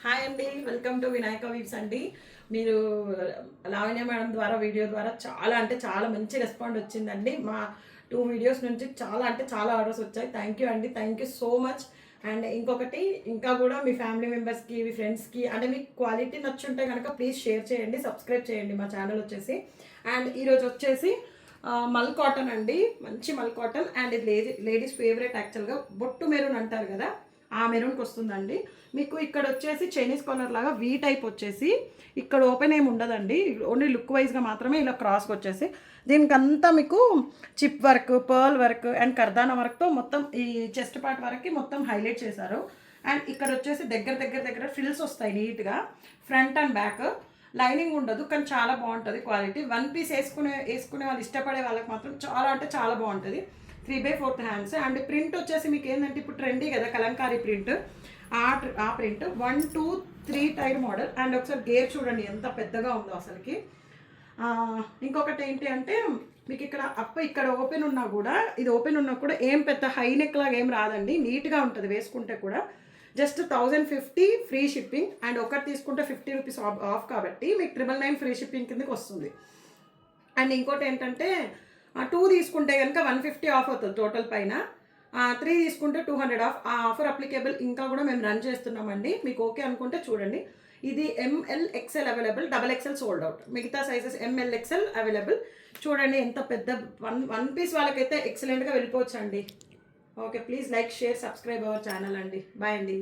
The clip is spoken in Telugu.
హాయ్ అండి, వెల్కమ్ టు వినాయక వీవ్స్ అండి. మీరు లావణ్య మేడం ద్వారా వీడియో ద్వారా చాలా మంచి రెస్పాండ్ వచ్చిందండి. మా 2 వీడియోస్ నుంచి చాలా ఆర్డర్స్ వచ్చాయి. థ్యాంక్ యూ అండి, thank you so much. And ఇంకొకటి, ఇంకా కూడా మీ ఫ్యామిలీ మెంబర్స్కి, మీ ఫ్రెండ్స్కి అంటే మీకు క్వాలిటీ నచ్చుంటే కనుక ప్లీజ్ షేర్ చేయండి, సబ్స్క్రైబ్ చేయండి మా ఛానల్ వచ్చేసి. అండ్ ఈరోజు వచ్చేసి మల్ కాటన్ అండి, మంచి మల్ కాటన్. అండ్ ఇది లేడీస్ ఫేవరెట్ యాక్చువల్గా, బొట్టు మెరూన్ అంటారు కదా, ఆ మెరూన్కి వస్తుందండి. మీకు ఇక్కడ వచ్చేసి చైనీస్ కాలర్ లాగా వీ టైప్ వచ్చేసి ఇక్కడ ఓపెన్ ఏమి ఉండదండి, ఓన్లీ లుక్ వైజ్గా మాత్రమే ఇలా క్రాస్కి వచ్చేసి దీనికంతా మీకు chip work, pearl work and కర్దానా వర్క్తో మొత్తం ఈ చెస్ట్ పార్ట్ వరకు మొత్తం హైలైట్ చేశారు. అండ్ ఇక్కడ వచ్చేసి దగ్గర ఫ్రిల్స్ వస్తాయి నీట్గా, ఫ్రంట్ అండ్ బ్యాక్. లైనింగ్ ఉండదు కానీ చాలా బాగుంటుంది క్వాలిటీ. 1 పీస్ వేసుకునే వాళ్ళు ఇష్టపడే వాళ్ళకి మాత్రం చాలా బాగుంటుంది. 3/4 హ్యాండ్స్. అండ్ ప్రింట్ వచ్చేసి మీకు ఏంటంటే ఇప్పుడు ట్రెండీ కదా కలంకారీ ప్రింట్, ఆ ప్రింట్ 1, 2, 3 టైర్ మోడల్. అండ్ ఒకసారి గేర్ చూడండి ఎంత పెద్దగా ఉందో అసలుకి. ఇంకొకటి ఏంటి అంటే మీకు ఇక్కడ ఓపెన్ ఉన్నా కూడా, ఇది ఓపెన్ ఉన్నా కూడా ఏం పెద్ద హై నెక్ లాగా ఏం రాదండి, నీట్గా ఉంటుంది వేసుకుంటే కూడా. Just 1050 free shipping. అండ్ ఒకటి తీసుకుంటే 50 రూపీస్ ఆఫ్ కాబట్టి మీకు 999 ఫ్రీ షిప్పింగ్ కిందకి వస్తుంది. అండ్ ఇంకోటి ఏంటంటే 2 తీసుకుంటే కనుక 150 ఆఫ్ అవుతుంది టోటల్ పైన. 3 తీసుకుంటే 200 ఆఫ్. ఆ ఆఫర్ అప్లికేబుల్ ఇంకా కూడా మేము రన్ చేస్తున్నామండి. మీకు ఓకే అనుకుంటే చూడండి. ఇది ML XL available, XXL sold out. మిగతా సైజెస్ ML XL అవైలబుల్. చూడండి ఎంత పెద్ద వన్ పీస్ వాళ్ళకైతే ఎక్సలెంట్గా వెళ్ళిపోవచ్చు అండి. Okay, please like, share, subscribe our channel అండి. బాయ్ అండి.